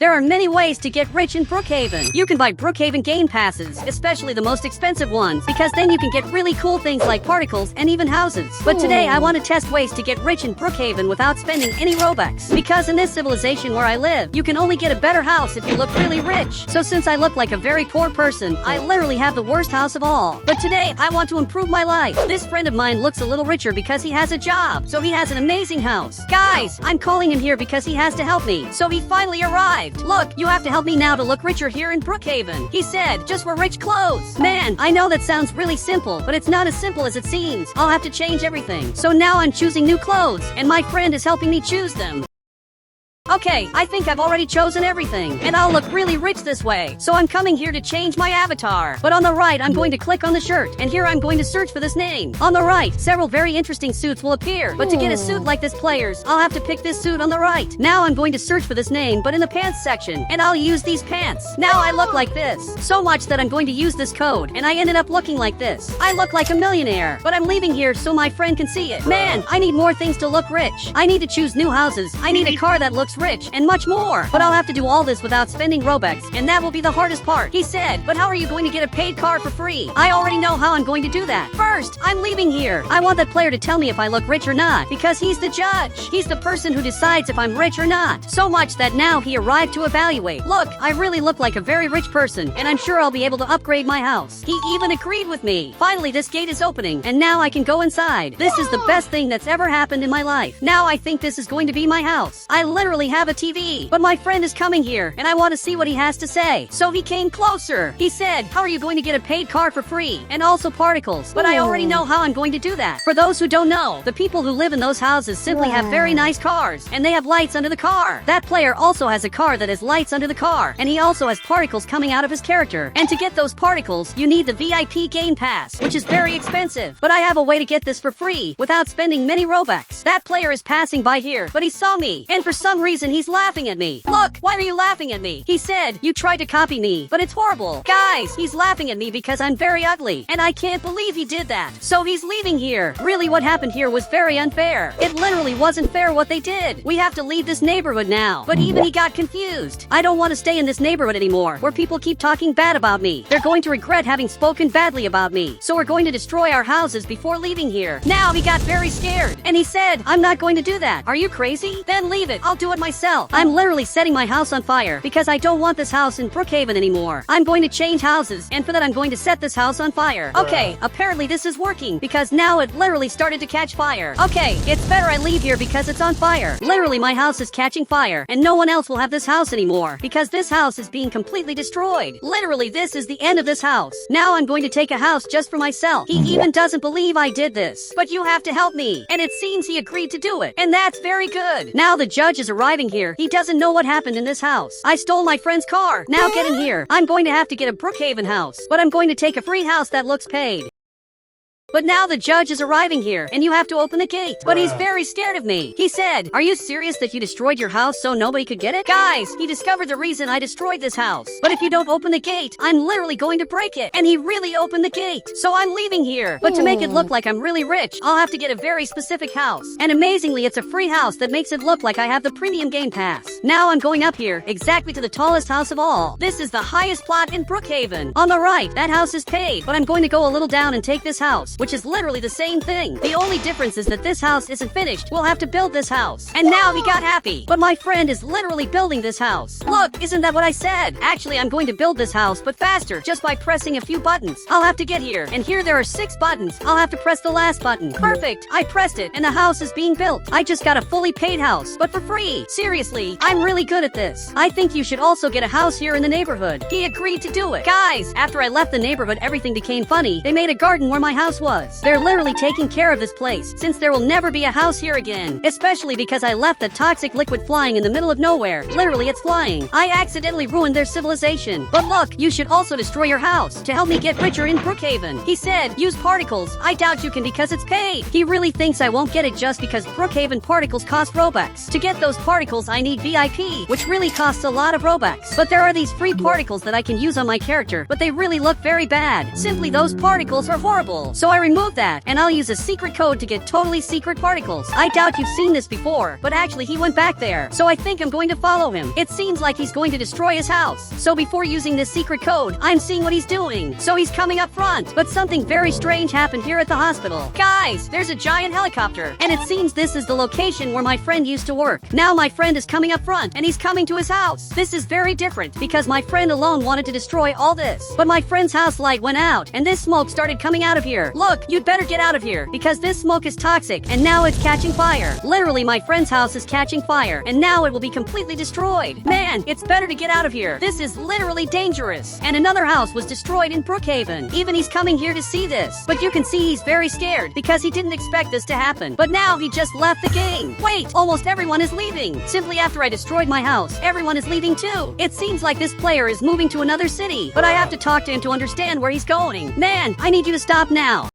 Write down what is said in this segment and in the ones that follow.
There are many ways to get rich in Brookhaven. You can buy Brookhaven game passes, especially the most expensive ones, because then you can get really cool things like particles and even houses. But today I want to test ways to get rich in Brookhaven without spending any Robux. Because in this civilization where I live, you can only get a better house if you look really rich. So since I look like a very poor person, I literally have the worst house of all. But today I want to improve my life. This friend of mine looks a little richer because he has a job, so he has an amazing house. Guys, I'm calling him here because he has to help me. So he finally arrived. Look, you have to help me now to look richer here in Brookhaven. He said, just wear rich clothes. Man, I know that sounds really simple, but it's not as simple as it seems. I'll have to change everything. So now I'm choosing new clothes, and my friend is helping me choose them. Okay, I think I've already chosen everything, and I'll look really rich this way. So I'm coming here to change my avatar. But on the right, I'm going to click on the shirt, and here I'm going to search for this name. On the right, several very interesting suits will appear. But to get a suit like this player's, I'll have to pick this suit on the right. Now I'm going to search for this name, but in the pants section, and I'll use these pants. Now I look like this. So much that I'm going to use this code, and I ended up looking like this. I look like a millionaire, but I'm leaving here so my friend can see it. Man, I need more things to look rich. I need to choose new houses. I need a car that looks rich, and much more. But I'll have to do all this without spending Robux, and that will be the hardest part. He said, but how are you going to get a paid car for free? I already know how I'm going to do that. First, I'm leaving here. I want that player to tell me if I look rich or not, because he's the judge. He's the person who decides if I'm rich or not. So much that now he arrived to evaluate. Look, I really look like a very rich person, and I'm sure I'll be able to upgrade my house. He even agreed with me. Finally, this gate is opening, and now I can go inside. This is the best thing that's ever happened in my life. Now I think this is going to be my house. I literally have a TV, but my friend is coming here, and I want to see what he has to say. So he came closer. He said, how are you going to get a paid car for free? And also particles. But I already know how I'm going to do that. For those who don't know, the people who live in those houses simply have very nice cars, and they have lights under the car. That player also has a car that has lights under the car, and he also has particles coming out of his character. And to get those particles, you need the VIP game pass, which is very expensive. But I have a way to get this for free, without spending many Robux. That player is passing by here, but he saw me, and for some reason he's laughing at me. Look, why are you laughing at me? He said, you tried to copy me, but it's horrible. Guys, he's laughing at me because I'm very ugly, and I can't believe he did that. So he's leaving here. Really, what happened here was very unfair. It literally wasn't fair what they did. We have to leave this neighborhood now. But even he got confused. I don't want to stay in this neighborhood anymore, where people keep talking bad about me. They're going to regret having spoken badly about me. So we're going to destroy our houses before leaving here. Now he got very scared, and he said, I'm not going to do that. Are you crazy? Then leave it. I'll do it myself. I'm literally setting my house on fire because I don't want this house in Brookhaven anymore. I'm going to change houses, and for that I'm going to set this house on fire. Okay, apparently this is working because now it literally started to catch fire. Okay, it's better I leave here because it's on fire. Literally my house is catching fire, and no one else will have this house anymore because this house is being completely destroyed. Literally this is the end of this house. Now I'm going to take a house just for myself. He even doesn't believe I did this. But you have to help me. And it seems he agreed to do it. And that's very good. Now the judge is arriving here. He doesn't know what happened in this house. I stole my friend's car. Now get in here. I'm going to have to get a Brookhaven house, but I'm going to take a free house that looks paid. But now the judge is arriving here, and you have to open the gate. But he's very scared of me. He said, are you serious that you destroyed your house so nobody could get it? Guys, he discovered the reason I destroyed this house. But if you don't open the gate, I'm literally going to break it. And he really opened the gate. So I'm leaving here. But to make it look like I'm really rich, I'll have to get a very specific house. And amazingly, it's a free house that makes it look like I have the premium game pass. Now I'm going up here, exactly to the tallest house of all. This is the highest plot in Brookhaven. On the right, that house is paid. But I'm going to go a little down and take this house, which is literally the same thing. The only difference is that this house isn't finished. We'll have to build this house. And now he got happy. But my friend is literally building this house. Look, isn't that what I said? Actually, I'm going to build this house, but faster, just by pressing a few buttons. I'll have to get here, and here there are 6 buttons. I'll have to press the last button. Perfect. I pressed it, and the house is being built. I just got a fully paid house, but for free. Seriously, I'm really good at this. I think you should also get a house here in the neighborhood. He agreed to do it. Guys, after I left the neighborhood, everything became funny. They made a garden where my house was. They're literally taking care of this place, since there will never be a house here again. Especially because I left the toxic liquid flying in the middle of nowhere. Literally, it's flying. I accidentally ruined their civilization. But look, you should also destroy your house to help me get richer in Brookhaven. He said, use particles. I doubt you can because it's paid. He really thinks I won't get it just because Brookhaven particles cost Robux. To get those particles, I need VIP, which really costs a lot of Robux. But there are these free particles that I can use on my character, but they really look very bad. Simply, those particles are horrible. So I I remove that, and I'll use a secret code to get totally secret particles. I doubt you've seen this before, but actually he went back there. So I think I'm going to follow him. It seems like he's going to destroy his house. So before using this secret code, I'm seeing what he's doing. So he's coming up front, but something very strange happened here at the hospital. Guys, there's a giant helicopter, and it seems this is the location where my friend used to work. Now my friend is coming up front, and he's coming to his house. This is very different, because my friend alone wanted to destroy all this. But my friend's house light went out, and this smoke started coming out of here. Look, you'd better get out of here, because this smoke is toxic, and now it's catching fire. Literally, my friend's house is catching fire, and now it will be completely destroyed. Man, it's better to get out of here. This is literally dangerous. And another house was destroyed in Brookhaven. Even he's coming here to see this. But you can see he's very scared, because he didn't expect this to happen. But now he just left the game. Wait, almost everyone is leaving. Simply after I destroyed my house, everyone is leaving too. It seems like this player is moving to another city, but I have to talk to him to understand where he's going. Man, I need you to stop now.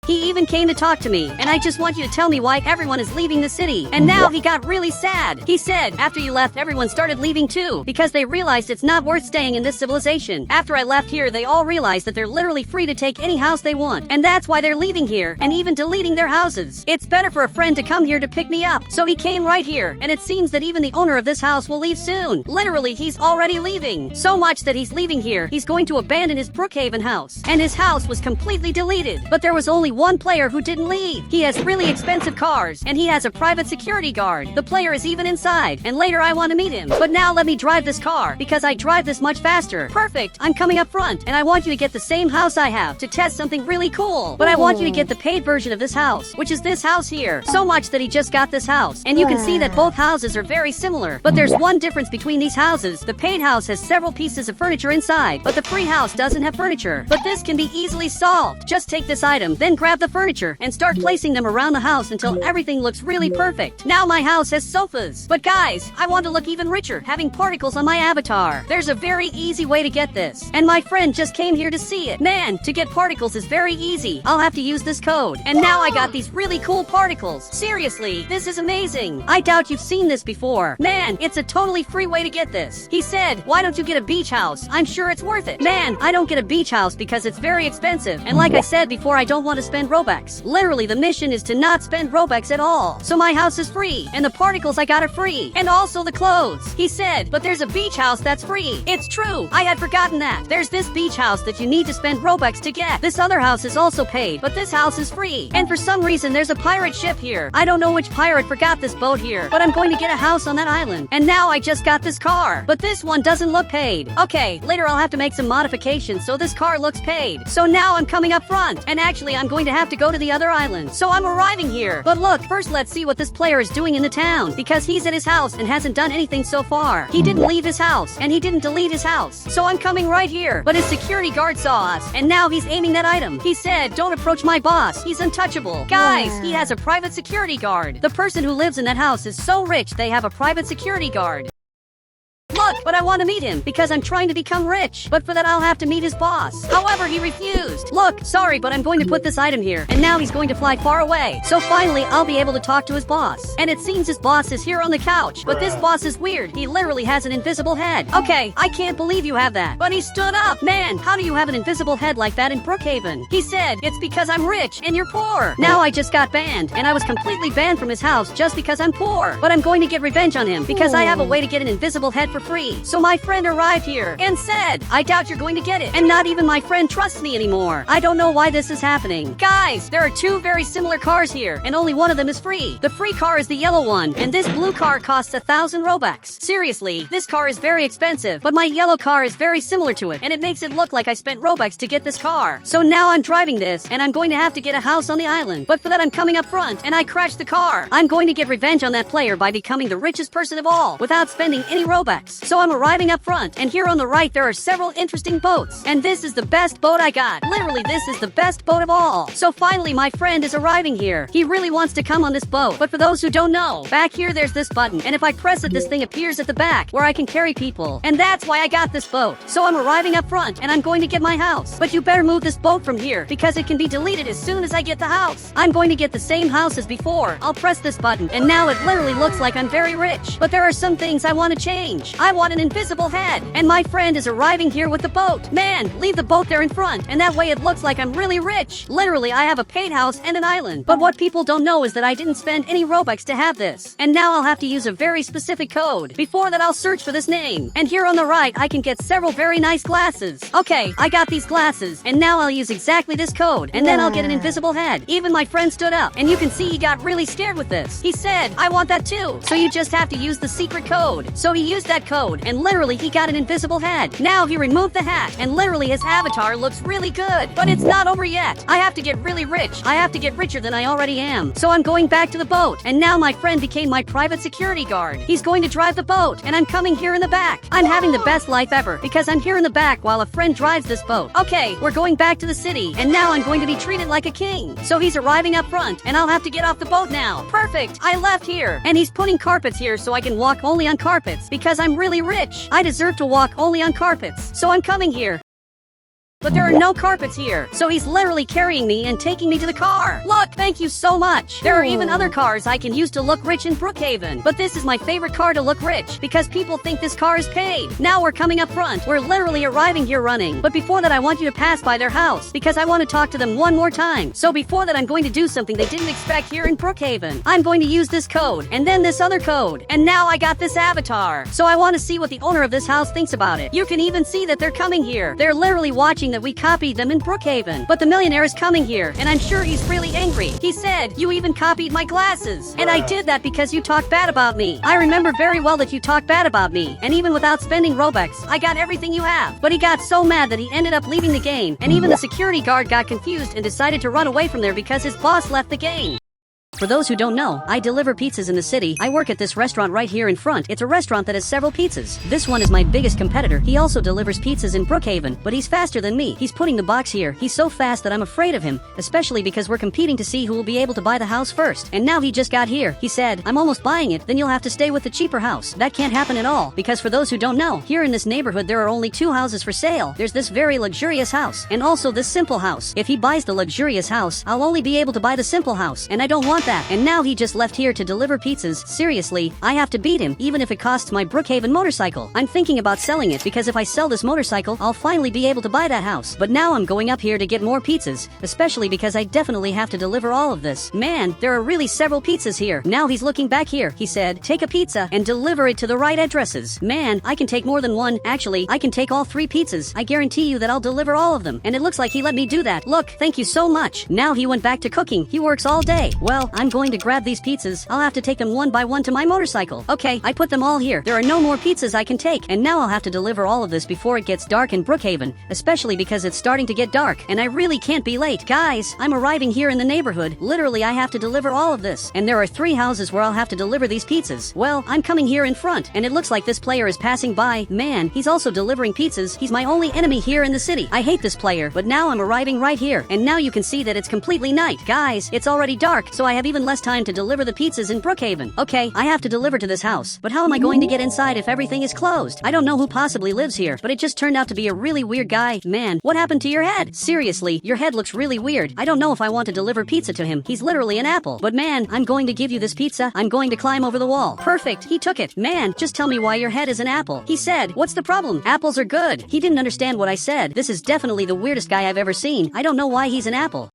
He even came to talk to me, and I just want you to tell me why everyone is leaving the city. And now he got really sad. He said, after you left, everyone started leaving too, because they realized it's not worth staying in this civilization. After I left here, they all realized that they're literally free to take any house they want. And that's why they're leaving here, and even deleting their houses. It's better for a friend to come here to pick me up. So he came right here, and it seems that even the owner of this house will leave soon. Literally, he's already leaving. So much that he's leaving here, he's going to abandon his Brookhaven house. And his house was completely deleted. But there was only one player who didn't leave. He has really expensive cars, and he has a private security guard. The player is even inside, and later I want to meet him. But now let me drive this car, because I drive this much faster. Perfect, I'm coming up front, and I want you to get the same house I have to test something really cool. But I want you to get the paid version of this house, which is this house here. So much that he just got this house, and you can see that both houses are very similar. But there's one difference between these houses. The paid house has several pieces of furniture inside, but the free house doesn't have furniture. But this can be easily solved. Just take this item, then grab the furniture and start placing them around the house until everything looks really perfect. Now my house has sofas. But guys, I want to look even richer, having particles on my avatar. There's a very easy way to get this, and my friend just came here to see it. Man, to get particles is very easy. I'll have to use this code. And now I got these really cool particles. Seriously, this is amazing. I doubt you've seen this before. Man, it's a totally free way to get this. He said, why don't you get a beach house? I'm sure it's worth it. Man, I don't get a beach house because it's very expensive. And like I said before, I don't want to spend Robux. Literally, the mission is to not spend Robux at all. So my house is free, and the particles I got are free, and also the clothes. He said, but there's a beach house that's free. It's true, I had forgotten that. There's this beach house that you need to spend Robux to get. This other house is also paid, but this house is free. And for some reason, there's a pirate ship here. I don't know which pirate forgot this boat here, but I'm going to get a house on that island. And now I just got this car, but this one doesn't look paid. Okay, later I'll have to make some modifications so this car looks paid. So now I'm coming up front, and actually I'm going to have to go to the other island. So I'm arriving here. But look, first let's see what this player is doing in the town, because he's at his house and hasn't done anything so far. He didn't leave his house, and he didn't delete his house. So I'm coming right here. But his security guard saw us, and now he's aiming that item. He said, don't approach my boss. He's untouchable. Guys, he has a private security guard. The person who lives in that house is so rich they have a private security guard. Look, but I want to meet him because I'm trying to become rich. But for that, I'll have to meet his boss. However, he refused. Look, sorry, but I'm going to put this item here. And now he's going to fly far away. So finally, I'll be able to talk to his boss. And it seems his boss is here on the couch. But this boss is weird. He literally has an invisible head. Okay, I can't believe you have that. But he stood up. Man, how do you have an invisible head like that in Brookhaven? He said, it's because I'm rich and you're poor. Now I just got banned. And I was completely banned from his house just because I'm poor. But I'm going to get revenge on him because I have a way to get an invisible head for free. So my friend arrived here and said, I doubt you're going to get it. And not even my friend trusts me anymore. I don't know why this is happening. Guys, there are two very similar cars here, and only one of them is free. The free car is the yellow one, and this blue car costs 1,000 Robux. Seriously, this car is very expensive, but my yellow car is very similar to it, and it makes it look like I spent Robux to get this car. So now I'm driving this, and I'm going to have to get a house on the island. But for that, I'm coming up front, and I crashed the car. I'm going to get revenge on that player by becoming the richest person of all, without spending any Robux. So I'm arriving up front, and here on the right there are several interesting boats, and this is the best boat I got. Literally, this is the best boat of all. So finally my friend is arriving here. He really wants to come on this boat, but for those who don't know, back here there's this button, and if I press it, this thing appears at the back where I can carry people, and that's why I got this boat. So I'm arriving up front, and I'm going to get my house. But you better move this boat from here because it can be deleted as soon as I get the house. I'm going to get the same house as before. I'll press this button, and now it literally looks like I'm very rich. But there are some things I want to change. I want want an invisible head. And my friend is arriving here with the boat. Man, leave the boat there in front, and that way it looks like I'm really rich. Literally, I have a paid house and an island. But what people don't know is that I didn't spend any Robux to have this. And now I'll have to use a very specific code. Before that, I'll search for this name. And here on the right, I can get several very nice glasses. Okay, I got these glasses, and now I'll use exactly this code, and then I'll get an invisible head. Even my friend stood up, and you can see he got really scared with this. He said, I want that too. So you just have to use the secret code. So he used that code, and literally he got an invisible head. Now he removed the hat, and literally his avatar looks really good. But it's not over yet. I have to get really rich. I have to get richer than I already am. So I'm going back to the boat, and now my friend became my private security guard. He's going to drive the boat, and I'm coming here in the back. I'm having the best life ever, because I'm here in the back while a friend drives this boat. Okay, we're going back to the city, and now I'm going to be treated like a king. So he's arriving up front, and I'll have to get off the boat now. Perfect, I left here. And he's putting carpets here so I can walk only on carpets, because I'm really rich. I deserve to walk only on carpets. So I'm coming here. But there are no carpets here, so he's literally carrying me and taking me to the car. Look, thank you so much. There are even other cars I can use to look rich in Brookhaven. But this is my favorite car to look rich, because people think this car is paid. Now we're coming up front. We're literally arriving here running. But before that, I want you to pass by their house, because I want to talk to them one more time. So before that, I'm going to do something they didn't expect here in Brookhaven. I'm going to use this code, and then this other code. And now I got this avatar. So I want to see what the owner of this house thinks about it. You can even see that they're coming here. They're literally watching that we copied them in Brookhaven. But the millionaire is coming here, and I'm sure he's really angry. He said, you even copied my glasses. And I did that because you talked bad about me. I remember very well that you talked bad about me. And even without spending Robux, I got everything you have. But he got so mad that he ended up leaving the game. And even the security guard got confused and decided to run away from there because his boss left the game. For those who don't know, I deliver pizzas in the city. I work at this restaurant right here in front. It's a restaurant that has several pizzas. This one is my biggest competitor. He also delivers pizzas in Brookhaven, but he's faster than me. He's putting the box here. He's so fast that I'm afraid of him, especially because we're competing to see who will be able to buy the house first. And now he just got here. He said, I'm almost buying it, then you'll have to stay with the cheaper house. That can't happen at all, because for those who don't know, here in this neighborhood there are only 2 houses for sale. There's this very luxurious house, and also this simple house. If he buys the luxurious house, I'll only be able to buy the simple house, and I don't want that. And now he just left here to deliver pizzas. Seriously, I have to beat him, even if it costs my Brookhaven motorcycle. I'm thinking about selling it, because if I sell this motorcycle, I'll finally be able to buy that house. But now I'm going up here to get more pizzas, especially because I definitely have to deliver all of this. Man, there are really several pizzas here. Now he's looking back here. He said, take a pizza and deliver it to the right addresses. Man, I can take more than one. Actually, I can take all 3 pizzas. I guarantee you that I'll deliver all of them. And it looks like he let me do that. Look, thank you so much. Now he went back to cooking. He works all day. Well, I'm going to grab these pizzas. I'll have to take them one by one to my motorcycle. Okay, I put them all here. There are no more pizzas I can take. And now I'll have to deliver all of this before it gets dark in Brookhaven, especially because it's starting to get dark, and I really can't be late. Guys, I'm arriving here in the neighborhood. Literally, I have to deliver all of this. And there are 3 houses where I'll have to deliver these pizzas. Well, I'm coming here in front, and it looks like this player is passing by. Man, he's also delivering pizzas. He's my only enemy here in the city. I hate this player, but now I'm arriving right here, and now you can see that it's completely night. Guys, it's already dark, so I have even less time to deliver the pizzas in Brookhaven. Okay, I have to deliver to this house, but how am I going to get inside if everything is closed? I don't know who possibly lives here, but it just turned out to be a really weird guy. Man, what happened to your head? Seriously, your head looks really weird. I don't know if I want to deliver pizza to him. He's literally an apple. But man, I'm going to give you this pizza. I'm going to climb over the wall. Perfect, he took it. Man, just tell me why your head is an apple. He said, what's the problem? Apples are good. He didn't understand what I said. This is definitely the weirdest guy I've ever seen. I don't know why he's an apple.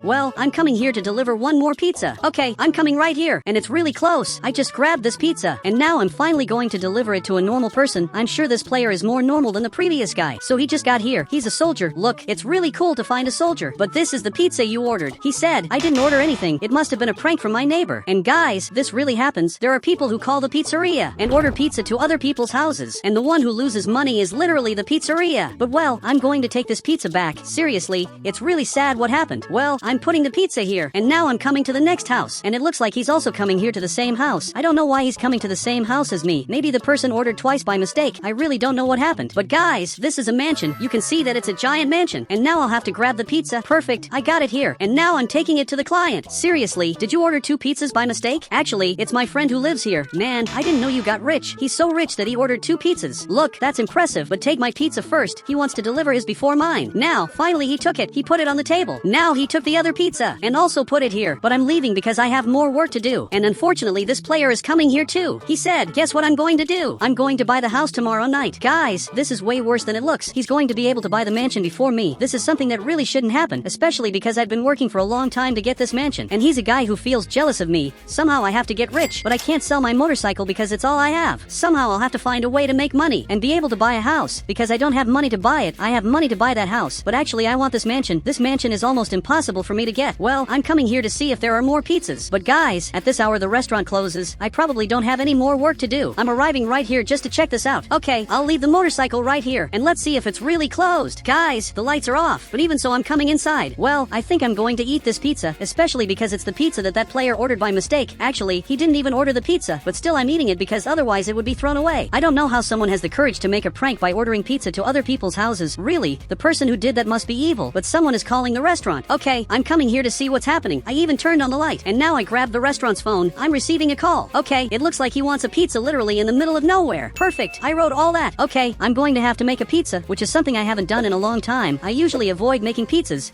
Well, I'm coming here to deliver one more pizza. Okay, I'm coming right here, and it's really close. I just grabbed this pizza, and now I'm finally going to deliver it to a normal person. I'm sure this player is more normal than the previous guy. So he just got here. He's a soldier. Look, it's really cool to find a soldier. But this is the pizza you ordered. He said, I didn't order anything. It must have been a prank from my neighbor. And guys, this really happens. There are people who call the pizzeria and order pizza to other people's houses. And the one who loses money is literally the pizzeria. But well, I'm going to take this pizza back. Seriously, it's really sad what happened. Well, I'm putting the pizza here, and now I'm coming to the next house. And it looks like he's also coming here to the same house. I don't know why he's coming to the same house as me. Maybe the person ordered twice by mistake. I really don't know what happened. But guys, this is a mansion. You can see that it's a giant mansion. And now I'll have to grab the pizza. Perfect, I got it here. And now I'm taking it to the client. Seriously, did you order 2 pizzas by mistake? Actually, it's my friend who lives here. Man, I didn't know you got rich. He's so rich that he ordered 2 pizzas. Look, that's impressive, but take my pizza first. He wants to deliver his before mine. Now, finally he took it. He put it on the table. Now he took the the other pizza and also put it here, but I'm leaving because I have more work to do. And unfortunately, this player is coming here too. He said, guess what I'm going to do? I'm going to buy the house tomorrow night. Guys, this is way worse than it looks. He's going to be able to buy the mansion before me. This is something that really shouldn't happen, especially because I've been working for a long time to get this mansion. And he's a guy who feels jealous of me. Somehow I have to get rich, but I can't sell my motorcycle because it's all I have. Somehow I'll have to find a way to make money and be able to buy a house because I don't have money to buy it. I have money to buy that house, but actually I want this mansion. This mansion is almost impossible for me to get. Well, I'm coming here to see if there are more pizzas. But guys, at this hour the restaurant closes. I probably don't have any more work to do. I'm arriving right here just to check this out. Okay, I'll leave the motorcycle right here and let's see if it's really closed. Guys, the lights are off, but even so I'm coming inside. Well, I think I'm going to eat this pizza, especially because it's the pizza that player ordered by mistake. Actually, he didn't even order the pizza, but still I'm eating it because otherwise it would be thrown away. I don't know how someone has the courage to make a prank by ordering pizza to other people's houses. Really, the person who did that must be evil, but someone is calling the restaurant. Okay, I'm coming here to see what's happening. I even turned on the light, and now I grabbed the restaurant's phone. I'm receiving a call. Okay, it looks like he wants a pizza literally in the middle of nowhere. Perfect, I wrote all that. Okay, I'm going to have to make a pizza, which is something I haven't done in a long time. I usually avoid making pizzas,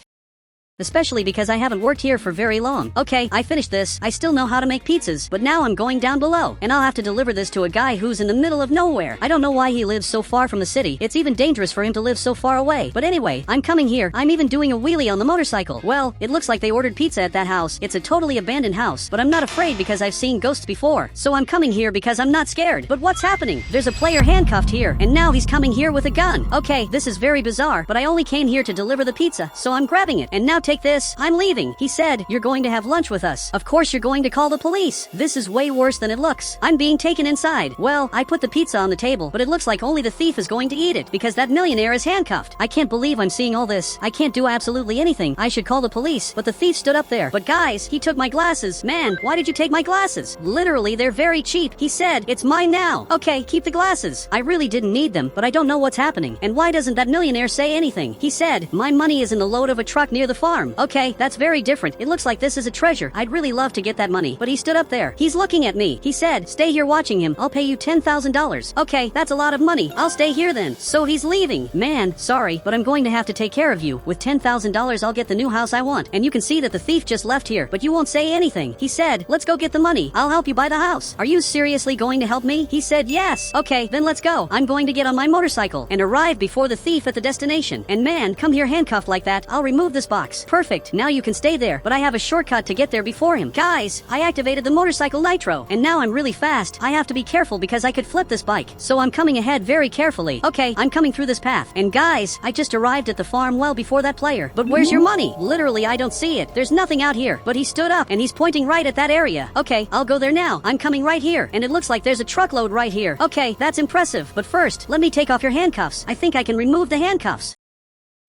especially because I haven't worked here for very long. Okay, I finished this. I still know how to make pizzas, but now I'm going down below, and I'll have to deliver this to a guy who's in the middle of nowhere. I don't know why he lives so far from the city. It's even dangerous for him to live so far away. But anyway, I'm coming here. I'm even doing a wheelie on the motorcycle. Well, it looks like they ordered pizza at that house. It's a totally abandoned house, but I'm not afraid because I've seen ghosts before. So I'm coming here because I'm not scared. But what's happening? There's a player handcuffed here, and now he's coming here with a gun. Okay, this is very bizarre, but I only came here to deliver the pizza, so I'm grabbing it. And now take this. I'm leaving. He said, you're going to have lunch with us. Of course you're going to call the police. This is way worse than it looks. I'm being taken inside. Well, I put the pizza on the table, but it looks like only the thief is going to eat it because that millionaire is handcuffed. I can't believe I'm seeing all this. I can't do absolutely anything. I should call the police, but the thief stood up there. But guys, he took my glasses. Man, why did you take my glasses? Literally, they're very cheap. He said, it's mine now. Okay, keep the glasses. I really didn't need them, but I don't know what's happening. And why doesn't that millionaire say anything? He said, my money is in the load of a truck near the farm. Okay, that's very different. It looks like this is a treasure. I'd really love to get that money, but he stood up there. He's looking at me. He said, stay here watching him. I'll pay you $10,000. Okay, that's a lot of money. I'll stay here then. So he's leaving. Man, sorry, but I'm going to have to take care of you. With $10,000, I'll get the new house I want. And you can see that the thief just left here, but you won't say anything. He said, let's go get the money. I'll help you buy the house. Are you seriously going to help me? He said, yes. Okay, then let's go. I'm going to get on my motorcycle and arrive before the thief at the destination. And man, come here handcuffed like that. I'll remove this box. Perfect. Now you can stay there, but I have a shortcut to get there before him. Guys, I activated the motorcycle nitro, and now I'm really fast. I have to be careful because I could flip this bike, so I'm coming ahead very carefully. Okay, I'm coming through this path. And guys, I just arrived at the farm well before that player. But where's your money? Literally, I don't see it. There's nothing out here. But he stood up, and he's pointing right at that area. Okay, I'll go there now. I'm coming right here, and it looks like there's a truckload right here. Okay, that's impressive. But first, let me take off your handcuffs. I think I can remove the handcuffs.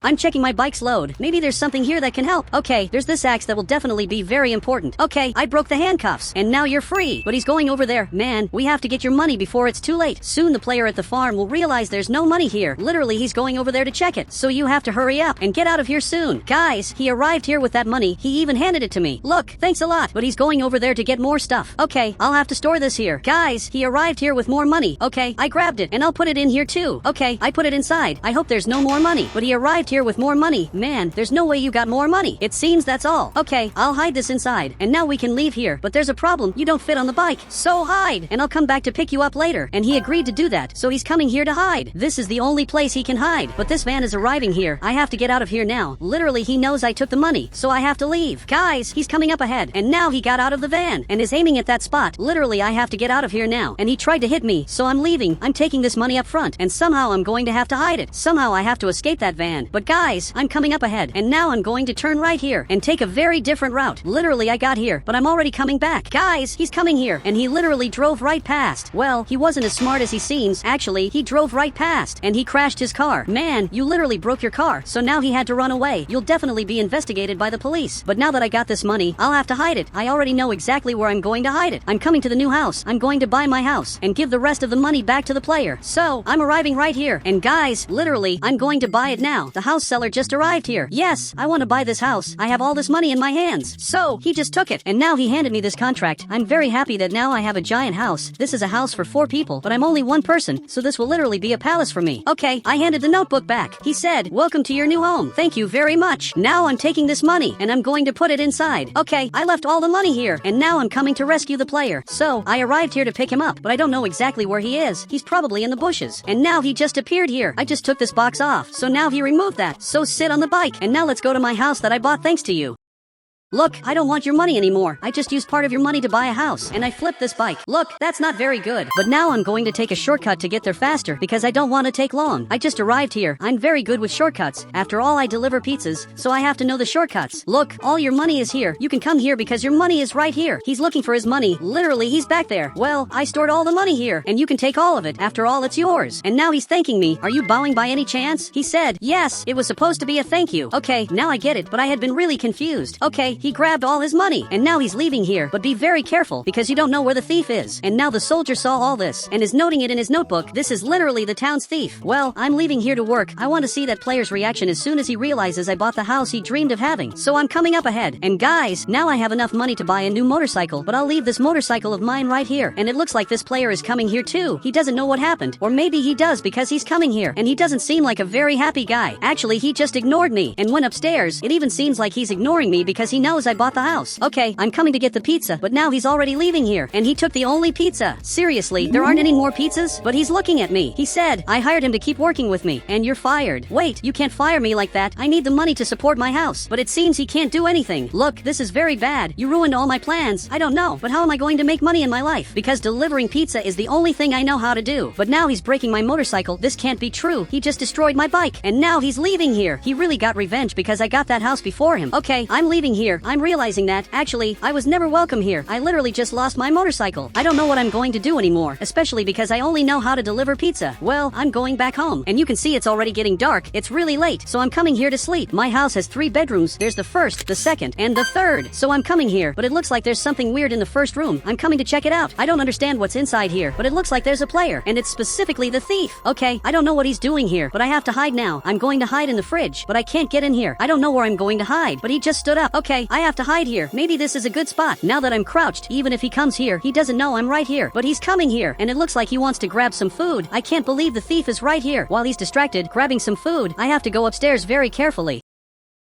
I'm checking my bike's load. Maybe there's something here that can help. Okay, there's this axe that will definitely be very important. Okay, I broke the handcuffs, and now you're free. But he's going over there. Man, we have to get your money before it's too late. Soon the player at the farm will realize there's no money here. Literally, he's going over there to check it. So you have to hurry up and get out of here soon. Guys, he arrived here with that money. He even handed it to me. Look, thanks a lot. But he's going over there to get more stuff. Okay, I'll have to store this here. Guys, he arrived here with more money. Okay, I grabbed it, and I'll put it in here too. Okay, I put it inside. I hope there's no more money. But he arrived here with more money. Man, there's no way you got more money. It seems that's all. Okay, I'll hide this inside, and now we can leave here. But there's a problem. You don't fit on the bike. So hide, and I'll come back to pick you up later. And he agreed to do that, so he's coming here to hide. This is the only place he can hide. But this van is arriving here. I have to get out of here now. Literally, he knows I took the money, so I have to leave. Guys, he's coming up ahead, and now he got out of the van, and is aiming at that spot. Literally, I have to get out of here now. And he tried to hit me, so I'm leaving. I'm taking this money up front, and somehow I'm going to have to hide it. Somehow I have to escape that van. But guys, I'm coming up ahead, and now I'm going to turn right here and take a very different route. Literally, I got here, but I'm already coming back. Guys, he's coming here, and he literally drove right past. Well, he wasn't as smart as he seems. Actually, he drove right past, and he crashed his car. Man, you literally broke your car, so now he had to run away. You'll definitely be investigated by the police. But now that I got this money, I'll have to hide it. I already know exactly where I'm going to hide it. I'm coming to the new house. I'm going to buy my house and give the rest of the money back to the player. So, I'm arriving right here, and guys, literally, I'm going to buy it now. The house seller just arrived here. Yes, I want to buy this house. I have all this money in my hands. So, he just took it, and now he handed me this contract. I'm very happy that now I have a giant house. This is a house for 4 people, but I'm only one person, so this will literally be a palace for me. Okay, I handed the notebook back. He said, welcome to your new home. Thank you very much. Now I'm taking this money, and I'm going to put it inside. Okay, I left all the money here, and now I'm coming to rescue the player. So, I arrived here to pick him up, but I don't know exactly where he is. He's probably in the bushes. And now he just appeared here. I just took this box off, so now he removed that. So sit on the bike, and now let's go to my house that I bought thanks to you. Look, I don't want your money anymore. I just used part of your money to buy a house, and I flipped this bike. Look, that's not very good. But now I'm going to take a shortcut to get there faster because I don't want to take long. I just arrived here. I'm very good with shortcuts. After all, I deliver pizzas, so I have to know the shortcuts. Look, all your money is here. You can come here because your money is right here. He's looking for his money. Literally, he's back there. Well, I stored all the money here, and you can take all of it. After all, it's yours. And now he's thanking me. Are you bowing by any chance? He said, yes, it was supposed to be a thank you. Okay, now I get it, but I had been really confused. Okay, he grabbed all his money, and now he's leaving here. But be very careful, because you don't know where the thief is. And now the soldier saw all this, and is noting it in his notebook. This is literally the town's thief. Well, I'm leaving here to work. I want to see that player's reaction as soon as he realizes I bought the house he dreamed of having. So I'm coming up ahead. And guys, now I have enough money to buy a new motorcycle, but I'll leave this motorcycle of mine right here. And it looks like this player is coming here too. He doesn't know what happened. Or maybe he does because he's coming here, and he doesn't seem like a very happy guy. Actually, he just ignored me and went upstairs. It even seems like he's ignoring me because he knows I bought the house. Okay, I'm coming to get the pizza, but now he's already leaving here, and he took the only pizza. Seriously, there aren't any more pizzas? But he's looking at me. He said, I hired him to keep working with me, and you're fired. Wait, you can't fire me like that. I need the money to support my house. But it seems he can't do anything. Look, this is very bad. You ruined all my plans. I don't know, but how am I going to make money in my life? Because delivering pizza is the only thing I know how to do. But now he's breaking my motorcycle. This can't be true. He just destroyed my bike, and now he's leaving here. He really got revenge because I got that house before him. Okay, I'm leaving here. I'm realizing that. Actually, I was never welcome here. I literally just lost my motorcycle. I don't know what I'm going to do anymore, especially because I only know how to deliver pizza. Well, I'm going back home, and you can see it's already getting dark. It's really late, so I'm coming here to sleep. My house has 3 bedrooms. There's the first, the second, and the third. So I'm coming here, but it looks like there's something weird in the first room. I'm coming to check it out. I don't understand what's inside here, but it looks like there's a player, and it's specifically the thief. Okay, I don't know what he's doing here, but I have to hide now. I'm going to hide in the fridge, but I can't get in here. I don't know where I'm going to hide, but he just stood up. Okay, I have to hide here. Maybe this is a good spot. Now that I'm crouched, even if he comes here, he doesn't know I'm right here. But he's coming here, and it looks like he wants to grab some food. I can't believe the thief is right here. While he's distracted, grabbing some food, I have to go upstairs very carefully.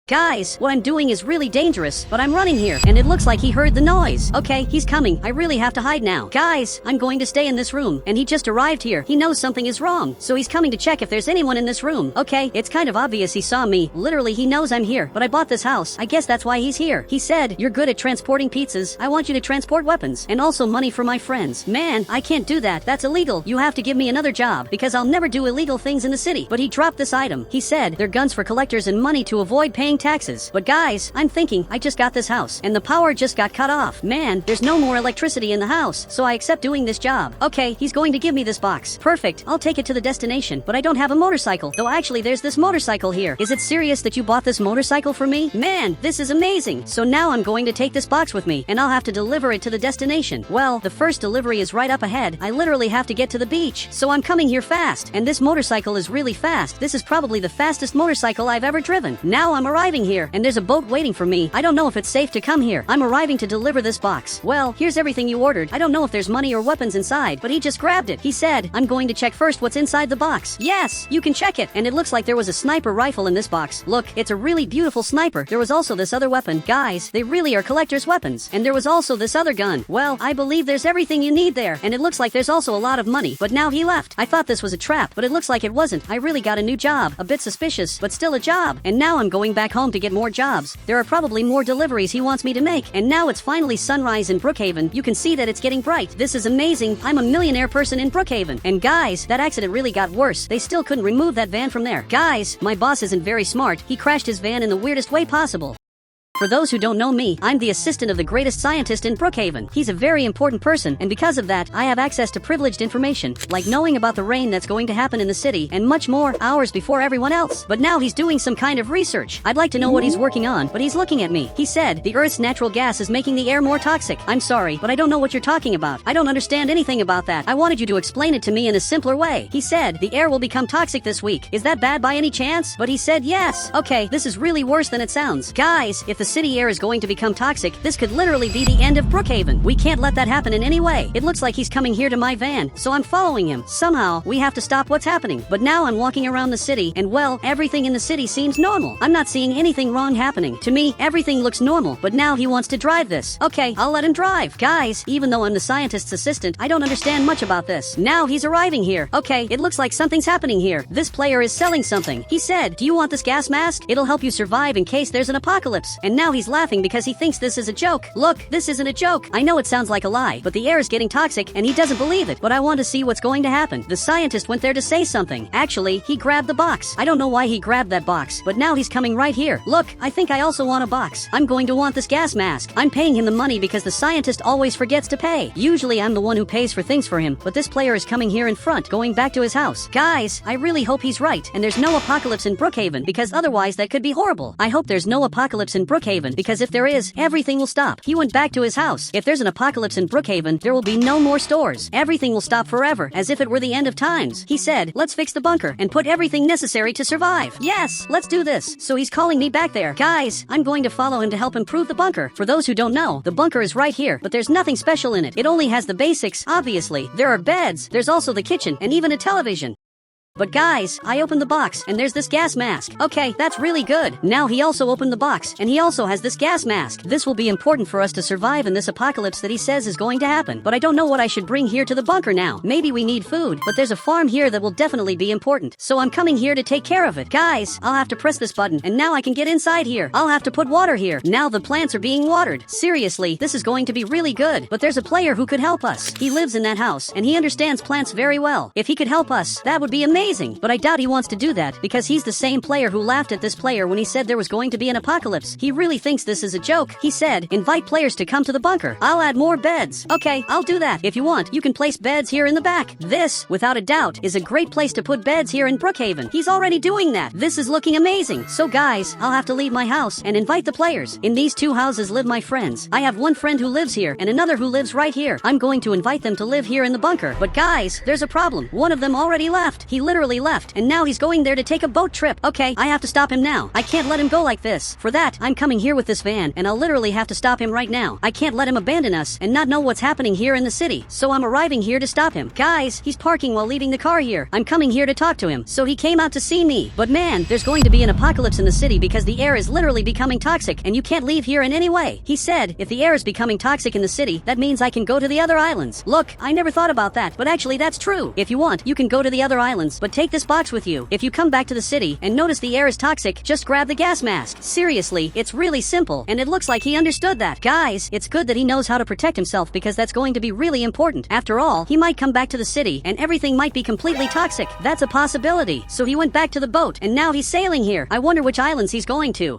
Guys, what I'm doing is really dangerous, but I'm running here, and it looks like he heard the noise. Okay, he's coming. I really have to hide now. Guys, I'm going to stay in this room, and he just arrived here. He knows something is wrong, so he's coming to check if there's anyone in this room. Okay, it's kind of obvious he saw me. Literally, he knows I'm here, but I bought this house. I guess that's why he's here. He said, you're good at transporting pizzas. I want you to transport weapons, and also money for my friends. Man, I can't do that. That's illegal. You have to give me another job, because I'll never do illegal things in the city. But he dropped this item. He said, they're guns for collectors and money to avoid paying taxes. But guys, I'm thinking, I just got this house, and the power just got cut off. Man, there's no more electricity in the house, so I accept doing this job. Okay, he's going to give me this box. Perfect, I'll take it to the destination, but I don't have a motorcycle. Though actually, there's this motorcycle here. Is it serious that you bought this motorcycle for me? Man, this is amazing. So now I'm going to take this box with me, and I'll have to deliver it to the destination. Well, the first delivery is right up ahead. I literally have to get to the beach, so I'm coming here fast, and this motorcycle is really fast. This is probably the fastest motorcycle I've ever driven. Now I'm arriving here, and there's a boat waiting for me. I don't know if it's safe to come here. I'm arriving to deliver this box. Well, here's everything you ordered. I don't know if there's money or weapons inside, but he just grabbed it. He said, I'm going to check first what's inside the box. Yes, you can check it. And it looks like there was a sniper rifle in this box. Look, it's a really beautiful sniper. There was also this other weapon. Guys, they really are collector's weapons. And there was also this other gun. Well, I believe there's everything you need there. And it looks like there's also a lot of money. But now he left. I thought this was a trap, but it looks like it wasn't. I really got a new job. A bit suspicious, but still a job. And now I'm going back home to get more jobs. There are probably more deliveries he wants me to make. And now it's finally sunrise in Brookhaven. You can see that it's getting bright. This is amazing. I'm a millionaire person in Brookhaven. And guys, that accident really got worse. They still couldn't remove that van from there. Guys, my boss isn't very smart. He crashed his van in the weirdest way possible. For those who don't know me, I'm the assistant of the greatest scientist in Brookhaven. He's a very important person, and because of that, I have access to privileged information, like knowing about the rain that's going to happen in the city, and much more, hours before everyone else. But now he's doing some kind of research. I'd like to know what he's working on, but he's looking at me. He said, the Earth's natural gas is making the air more toxic. I'm sorry, but I don't know what you're talking about. I don't understand anything about that. I wanted you to explain it to me in a simpler way. He said, the air will become toxic this week. Is that bad by any chance? But he said yes. Okay, this is really worse than it sounds. Guys, if the city air is going to become toxic, this could literally be the end of Brookhaven. We can't let that happen in any way. It looks like he's coming here to my van, so I'm following him. Somehow, we have to stop what's happening. But now I'm walking around the city, and well, everything in the city seems normal. I'm not seeing anything wrong happening. To me, everything looks normal, but now he wants to drive this. Okay, I'll let him drive. Guys, even though I'm the scientist's assistant, I don't understand much about this. Now he's arriving here. Okay, it looks like something's happening here. This player is selling something. He said, do you want this gas mask? It'll help you survive in case there's an apocalypse. And now he's laughing because he thinks this is a joke. Look, this isn't a joke. I know it sounds like a lie, but the air is getting toxic and he doesn't believe it. But I want to see what's going to happen. The scientist went there to say something. Actually, he grabbed the box. I don't know why he grabbed that box, but now he's coming right here. Look, I think I also want a box. I'm going to want this gas mask. I'm paying him the money because the scientist always forgets to pay. Usually I'm the one who pays for things for him, but this player is coming here in front, going back to his house. Guys, I really hope he's right, and there's no apocalypse in Brookhaven, because otherwise that could be horrible. I hope there's no apocalypse in Brookhaven, because if there is, everything will stop. He went back to his house. If there's an apocalypse in Brookhaven, there will be no more stores. Everything will stop forever, as if it were the end of times. He said, let's fix the bunker and put everything necessary to survive. Yes, let's do this. So he's calling me back there. Guys, I'm going to follow him to help improve the bunker. For those who don't know, the bunker is right here, but there's nothing special in it. It only has the basics, obviously. There are beds, there's also the kitchen, and even a television. But guys, I opened the box, and there's this gas mask. Okay, that's really good. Now he also opened the box, and he also has this gas mask. This will be important for us to survive in this apocalypse that he says is going to happen. But I don't know what I should bring here to the bunker now. Maybe we need food, but there's a farm here that will definitely be important. So I'm coming here to take care of it. Guys, I'll have to press this button, and now I can get inside here. I'll have to put water here. Now the plants are being watered. Seriously, this is going to be really good. But there's a player who could help us. He lives in that house, and he understands plants very well. If he could help us, that would be amazing. But I doubt he wants to do that, because he's the same player who laughed at this player when he said there was going to be an apocalypse. He really thinks this is a joke. He said, invite players to come to the bunker. I'll add more beds. Okay, I'll do that. If you want, you can place beds here in the back. This, without a doubt, is a great place to put beds here in Brookhaven. He's already doing that. This is looking amazing. So guys, I'll have to leave my house and invite the players. In these two houses live my friends. I have one friend who lives here and another who lives right here. I'm going to invite them to live here in the bunker. But guys, there's a problem. One of them already left. He literally left. And now he's going there to take a boat trip. Okay, I have to stop him now. I can't let him go like this. For that, I'm coming here with this van, and I'll literally have to stop him right now. I can't let him abandon us and not know what's happening here in the city. So I'm arriving here to stop him. Guys, he's parking while leaving the car here. I'm coming here to talk to him. So he came out to see me. But man, there's going to be an apocalypse in the city because the air is literally becoming toxic, and you can't leave here in any way. He said, if the air is becoming toxic in the city, that means I can go to the other islands. Look, I never thought about that, but actually that's true. If you want, you can go to the other islands, but take this box with you. If you come back to the city and notice the air is toxic, just grab the gas mask. Seriously, it's really simple, and it looks like he understood that. Guys, it's good that he knows how to protect himself because that's going to be really important. After all, he might come back to the city and everything might be completely toxic. That's a possibility. So he went back to the boat, and now he's sailing here. I wonder which islands he's going to.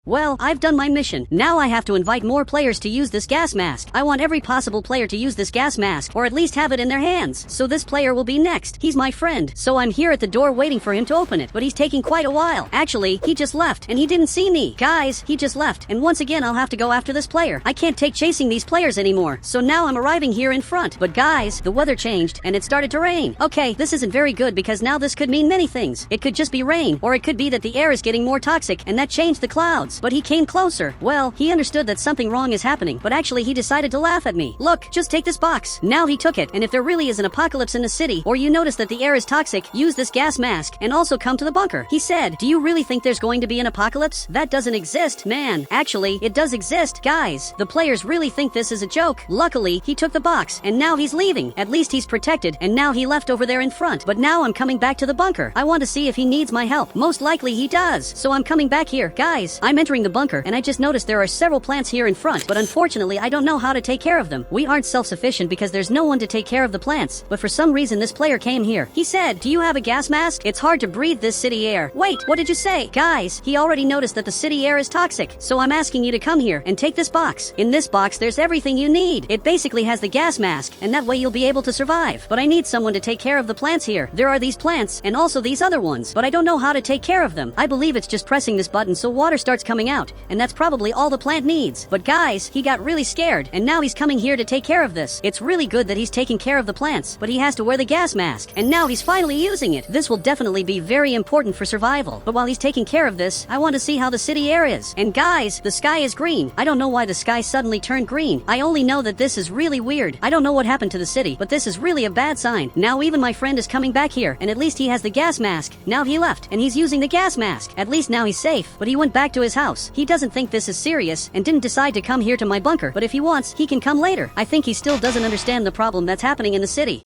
Well, I've done my mission. Now I have to invite more players to use this gas mask. I want every possible player to use this gas mask, or at least have it in their hands. So this player will be next. He's my friend, so I'm here at the door waiting for him to open it, but he's taking quite a while. Actually, he just left, and he didn't see me. Guys, he just left, and once again I'll have to go after this player. I can't take chasing these players anymore, so now I'm arriving here in front. But guys, the weather changed, and it started to rain. Okay, this isn't very good because now this could mean many things. It could just be rain, or it could be that the air is getting more toxic, and that changed the clouds. But he came closer. Well, he understood that something wrong is happening, but actually he decided to laugh at me. Look, just take this box. Now he took it, and if there really is an apocalypse in the city, or you notice that the air is toxic, use this gas mask, and also come to the bunker. He said, do you really think there's going to be an apocalypse? That doesn't exist, man. Actually, it does exist, guys. The players really think this is a joke. Luckily, he took the box, and now he's leaving. At least he's protected, and now he left over there in front. But now I'm coming back to the bunker. I want to see if he needs my help. Most likely he does. So I'm coming back here. Guys, I'm entering the bunker and I just noticed there are several plants here in front, but unfortunately I don't know how to take care of them. We aren't self-sufficient because there's no one to take care of the plants, but for some reason this player came here. He said, "Do you have a gas mask? It's hard to breathe this city air." Wait, what did you say? Guys, he already noticed that the city air is toxic, so I'm asking you to come here and take this box. In this box there's everything you need. It basically has the gas mask, and that way you'll be able to survive. But I need someone to take care of the plants here. There are these plants, and also these other ones, but I don't know how to take care of them. I believe it's just pressing this button so water starts coming out, and that's probably all the plant needs. But guys, he got really scared, and now he's coming here to take care of this. It's really good that he's taking care of the plants, but he has to wear the gas mask, and now he's finally using it. This will definitely be very important for survival. But while he's taking care of this, I want to see how the city air is. And guys, the sky is green. I don't know why the sky suddenly turned green. I only know that this is really weird. I don't know what happened to the city, but this is really a bad sign. Now even my friend is coming back here, and at least he has the gas mask. Now he left, and he's using the gas mask. At least now he's safe, but he went back to his house. He doesn't think this is serious, and didn't decide to come here to my bunker, but if he wants, he can come later. I think he still doesn't understand the problem that's happening in the city.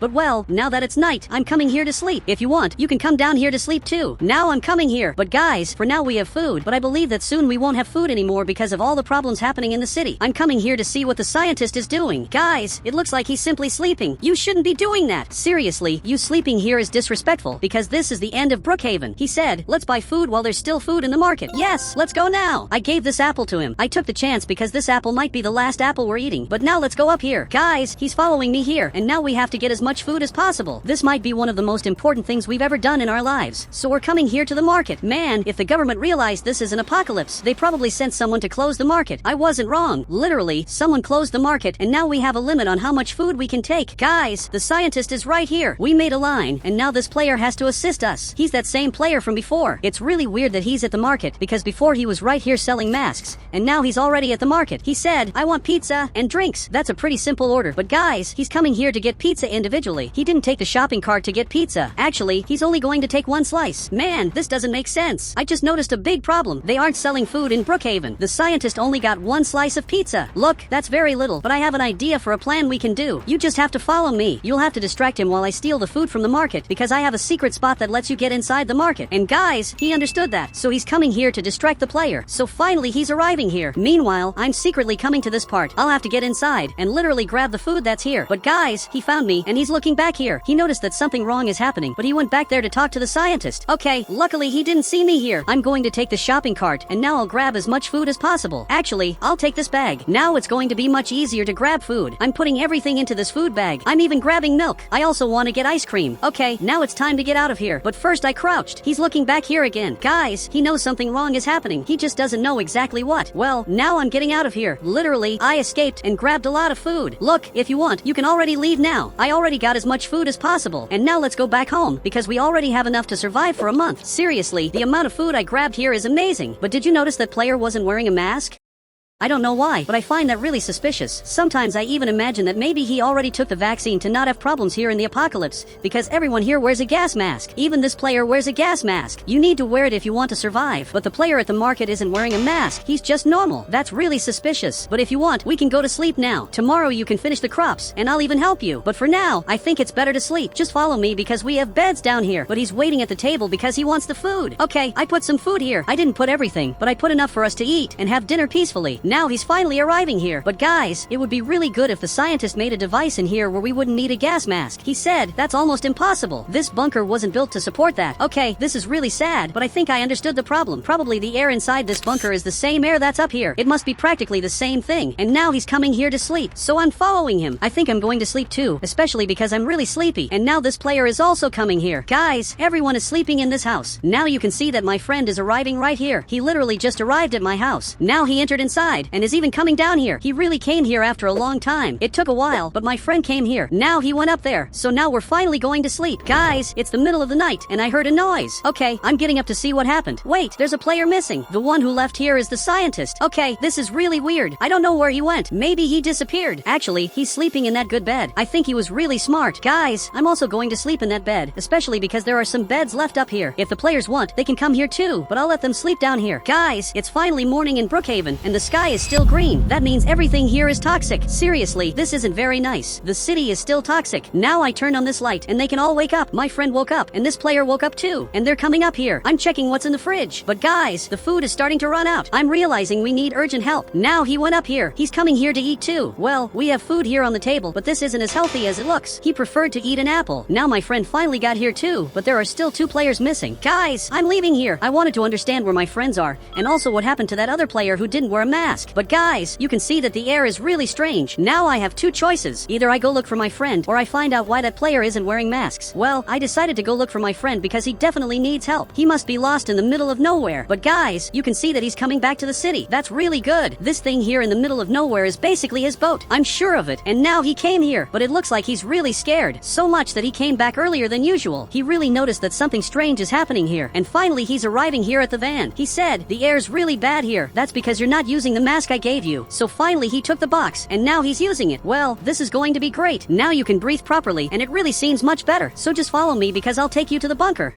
But well, now that it's night, I'm coming here to sleep. If you want, you can come down here to sleep too. Now I'm coming here. But guys, for now we have food, but I believe that soon we won't have food anymore because of all the problems happening in the city. I'm coming here to see what the scientist is doing. Guys, it looks like he's simply sleeping. You shouldn't be doing that. Seriously, you sleeping here is disrespectful because this is the end of Brookhaven. He said, "Let's buy food while there's still food in the market." Yes, let's go now. I gave this apple to him. I took the chance because this apple might be the last apple we're eating. But now let's go up here. Guys, he's following me here, and now we have to get as much food as possible. This might be one of the most important things we've ever done in our lives. So we're coming here to the market. Man, if the government realized this is an apocalypse, they probably sent someone to close the market. I wasn't wrong. Literally, someone closed the market, and now we have a limit on how much food we can take. Guys, the scientist is right here. We made a line, and now this player has to assist us. He's that same player from before. It's really weird that he's at the market, because before he was right here selling masks, and now he's already at the market. He said, "I want pizza and drinks." That's a pretty simple order. But guys, he's coming here to get pizza individually. He didn't take the shopping cart to get pizza. Actually, he's only going to take one slice. Man, this doesn't make sense. I just noticed a big problem. They aren't selling food in Brookhaven. The scientist only got one slice of pizza. Look, that's very little, but I have an idea for a plan we can do. You just have to follow me. You'll have to distract him while I steal the food from the market, because I have a secret spot that lets you get inside the market. And guys, he understood that, so he's coming here to distract the player. So finally he's arriving here. Meanwhile, I'm secretly coming to this part. I'll have to get inside and literally grab the food that's here. But guys, he found me, and he's looking back here. He noticed that something wrong is happening, but he went back there to talk to the scientist. Okay, luckily he didn't see me here. I'm going to take the shopping cart, and now I'll grab as much food as possible. Actually, I'll take this bag. Now it's going to be much easier to grab food. I'm putting everything into this food bag. I'm even grabbing milk. I also want to get ice cream. Okay, now it's time to get out of here. But first I crouched. He's looking back here again. Guys, he knows something wrong is happening. He just doesn't know exactly what. Well, now I'm getting out of here. Literally, I escaped and grabbed a lot of food. Look, if you want, you can already leave now. I already got as much food as possible. And now let's go back home, because we already have enough to survive for a month. Seriously, the amount of food I grabbed here is amazing. But did you notice that player wasn't wearing a mask? I don't know why, but I find that really suspicious. Sometimes I even imagine that maybe he already took the vaccine to not have problems here in the apocalypse, because everyone here wears a gas mask. Even this player wears a gas mask. You need to wear it if you want to survive, but the player at the market isn't wearing a mask. He's just normal. That's really suspicious. But if you want, we can go to sleep now. Tomorrow you can finish the crops, and I'll even help you. But for now, I think it's better to sleep. Just follow me because we have beds down here. But he's waiting at the table because he wants the food. Okay, I put some food here. I didn't put everything, but I put enough for us to eat and have dinner peacefully. Now he's finally arriving here. But guys, it would be really good if the scientist made a device in here where we wouldn't need a gas mask. He said that's almost impossible. This bunker wasn't built to support that. Okay, this is really sad, but I think I understood the problem. Probably the air inside this bunker is the same air that's up here. It must be practically the same thing. And now he's coming here to sleep, so I'm following him. I think I'm going to sleep too, especially because I'm really sleepy. And now this player is also coming here. Guys, everyone is sleeping in this house. Now you can see that my friend is arriving right here. He literally just arrived at my house. Now he entered inside and is even coming down here. He really came here after a long time. It took a while, but my friend came here. Now he went up there. So now we're finally going to sleep. Guys, it's the middle of the night and I heard a noise. Okay, I'm getting up to see what happened. Wait, there's a player missing. The one who left here is the scientist. Okay, this is really weird. I don't know where he went. Maybe he disappeared. Actually, he's sleeping in that good bed. I think he was really smart. Guys, I'm also going to sleep in that bed, especially because there are some beds left up here. If the players want, they can come here too, but I'll let them sleep down here. Guys, it's finally morning in Brookhaven and the sky sky is still green. That means everything here is toxic. Seriously, this isn't very nice. The city is still toxic. Now I turn on this light and they can all wake up. My friend woke up and this player woke up too. And they're coming up here. I'm checking what's in the fridge. But guys, the food is starting to run out. I'm realizing we need urgent help. Now he went up here. He's coming here to eat too. Well, we have food here on the table, but this isn't as healthy as it looks. He preferred to eat an apple. Now my friend finally got here too, but there are still 2 players missing. Guys, I'm leaving here. I wanted to understand where my friends are, and also what happened to that other player who didn't wear a mask. But guys, you can see that the air is really strange. Now I have 2 choices. Either I go look for my friend, or I find out why that player isn't wearing masks. Well, I decided to go look for my friend because he definitely needs help. He must be lost in the middle of nowhere. But guys, you can see that he's coming back to the city. That's really good. This thing here in the middle of nowhere is basically his boat. I'm sure of it. And now he came here, but it looks like he's really scared. So much that he came back earlier than usual. He really noticed that something strange is happening here. And finally he's arriving here at the van. He said, the air's really bad here. That's because you're not using the mask I gave you. So finally he took the box, and now he's using it. Well, this is going to be great. Now you can breathe properly, and it really seems much better. So just follow me because I'll take you to the bunker.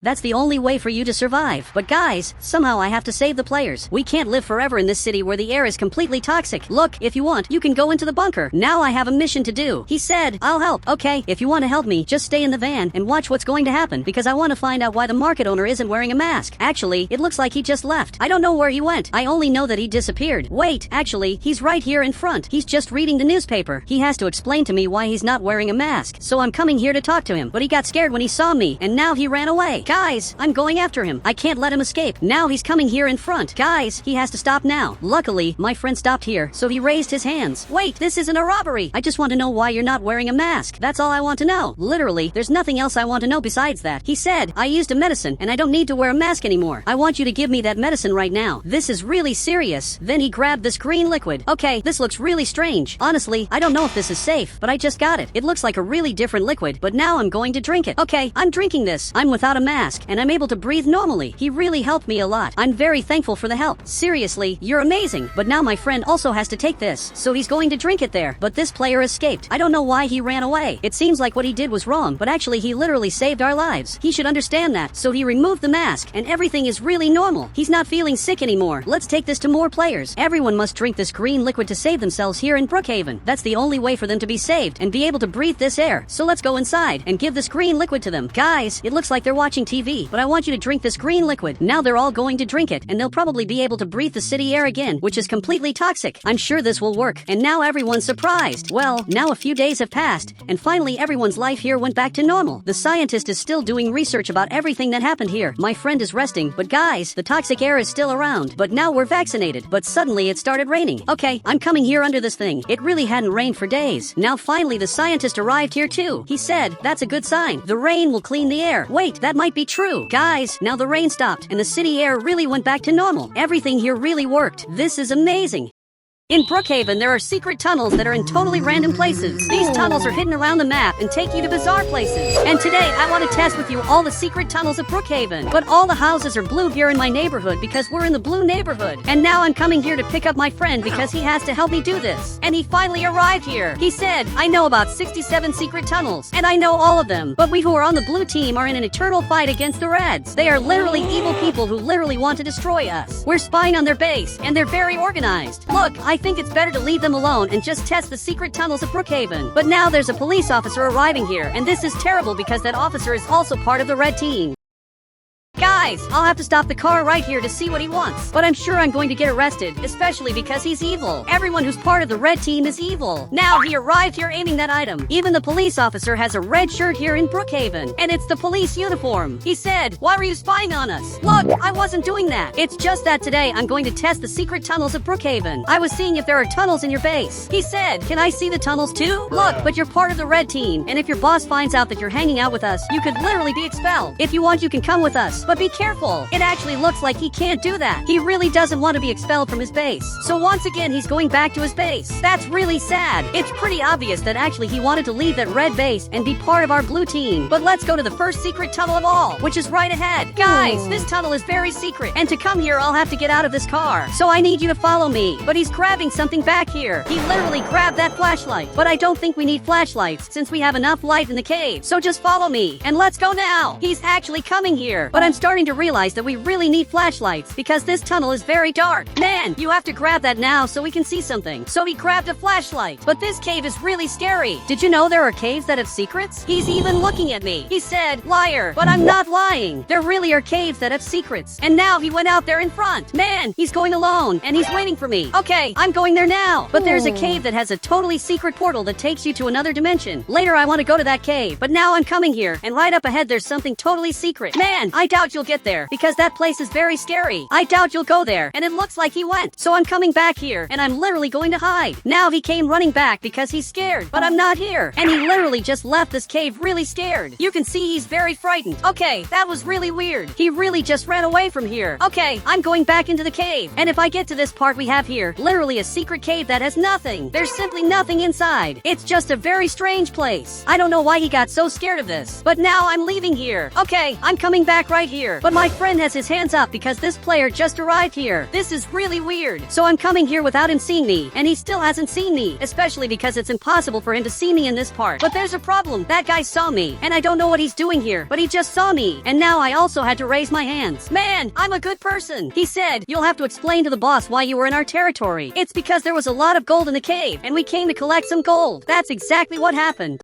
That's the only way for you to survive. But guys, somehow I have to save the players. We can't live forever in this city where the air is completely toxic. Look, if you want, you can go into the bunker. Now I have a mission to do. He said, I'll help. Okay, if you want to help me, just stay in the van and watch what's going to happen, because I want to find out why the market owner isn't wearing a mask. Actually, it looks like he just left. I don't know where he went. I only know that he disappeared. Wait, actually, he's right here in front. He's just reading the newspaper. He has to explain to me why he's not wearing a mask. So I'm coming here to talk to him. But he got scared when he saw me, and now he ran away. Guys, I'm going after him. I can't let him escape. Now he's coming here in front. Guys, he has to stop now. Luckily, my friend stopped here, so he raised his hands. Wait, this isn't a robbery. I just want to know why you're not wearing a mask. That's all I want to know. Literally, there's nothing else I want to know besides that. He said, I used a medicine, and I don't need to wear a mask anymore. I want you to give me that medicine right now. This is really serious. Then he grabbed this green liquid. Okay, this looks really strange. Honestly, I don't know if this is safe, but I just got it. It looks like a really different liquid, but now I'm going to drink it. Okay, I'm drinking this. I'm without a mask, and I'm able to breathe normally. He really helped me a lot. I'm very thankful for the help. Seriously, you're amazing. But now my friend also has to take this, so he's going to drink it there. But this player escaped. I don't know why he ran away. It seems like what he did was wrong, but actually he literally saved our lives. He should understand that. So he removed the mask, and everything is really normal. He's not feeling sick anymore. Let's take this to more players. Everyone must drink this green liquid to save themselves here in Brookhaven. That's the only way for them to be saved and be able to breathe this air. So let's go inside and give this green liquid to them. Guys, it looks like they're watching TV, but I want you to drink this green liquid. Now they're all going to drink it, and they'll probably be able to breathe the city air again, which is completely toxic. I'm sure this will work. And now everyone's surprised. Well, now a few days have passed, and finally everyone's life here went back to normal. The scientist is still doing research about everything that happened here. My friend is resting, but guys, the toxic air is still around. But now we're vaccinated. But suddenly it started raining. Okay, I'm coming here under this thing. It really hadn't rained for days. Now finally the scientist arrived here too. He said, that's a good sign. The rain will clean the air. Wait, that might be true. Guys, now the rain stopped, and the city air really went back to normal. Everything here really worked. This is amazing. In Brookhaven, there are secret tunnels that are in totally random places. These tunnels are hidden around the map and take you to bizarre places. And today, I want to test with you all the secret tunnels of Brookhaven. But all the houses are blue here in my neighborhood because we're in the blue neighborhood. And now I'm coming here to pick up my friend because he has to help me do this. And he finally arrived here. He said, I know about 67 secret tunnels, and I know all of them. But we who are on the blue team are in an eternal fight against the reds. They are literally evil people who literally want to destroy us. We're spying on their base, and they're very organized. Look, I think it's better to leave them alone and just test the secret tunnels of Brookhaven. But now there's a police officer arriving here, and this is terrible because that officer is also part of the red team. Guys, I'll have to stop the car right here to see what he wants. But I'm sure I'm going to get arrested, especially because he's evil. Everyone who's part of the red team is evil. Now he arrived here aiming that item. Even the police officer has a red shirt here in Brookhaven, and it's the police uniform. He said, why were you spying on us? Look, I wasn't doing that. It's just that today I'm going to test the secret tunnels of Brookhaven. I was seeing if there are tunnels in your base. He said, can I see the tunnels too? Look, but you're part of the red team, and if your boss finds out that you're hanging out with us, you could literally be expelled. If you want, you can come with us. But be careful. It actually looks like he can't do that. He really doesn't want to be expelled from his base. So once again, he's going back to his base. That's really sad. It's pretty obvious that actually he wanted to leave that red base and be part of our blue team. But let's go to the first secret tunnel of all, which is right ahead. Guys, this tunnel is very secret, and to come here, I'll have to get out of this car. So I need you to follow me. But he's grabbing something back here. He literally grabbed that flashlight. But I don't think we need flashlights since we have enough light in the cave. So just follow me, and let's go now. He's actually coming here. But I'm starting to realize that we really need flashlights because this tunnel is very dark. Man, you have to grab that now so we can see something. So he grabbed a flashlight. But this cave is really scary. Did you know there are caves that have secrets? He's even looking at me. He said, liar, but I'm not lying. There really are caves that have secrets. And now he went out there in front. Man, he's going alone and he's waiting for me. Okay, I'm going there now. But there's a cave that has a totally secret portal that takes you to another dimension. Later, I want to go to that cave, but now I'm coming here and right up ahead there's something totally secret. Man, I doubt you'll get there because that place is very scary. I doubt you'll go there and it looks like he went. So I'm coming back here and I'm literally going to hide. Now he came running back because he's scared, but I'm not here. And he literally just left this cave really scared. You can see he's very frightened. Okay, that was really weird. He really just ran away from here. Okay, I'm going back into the cave. And if I get to this part we have here, literally a secret cave that has nothing. There's simply nothing inside. It's just a very strange place. I don't know why he got so scared of this, but now I'm leaving here. Okay, I'm coming back right here. But my friend has his hands up because this player just arrived here. This is really weird. So I'm coming here without him seeing me, and he still hasn't seen me, especially because it's impossible for him to see me in this part. But there's a problem. That guy saw me, and I don't know what he's doing here, but he just saw me, and now I also had to raise my hands. Man, I'm a good person. He said, you'll have to explain to the boss why you were in our territory. It's because there was a lot of gold in the cave, and we came to collect some gold. That's exactly what happened.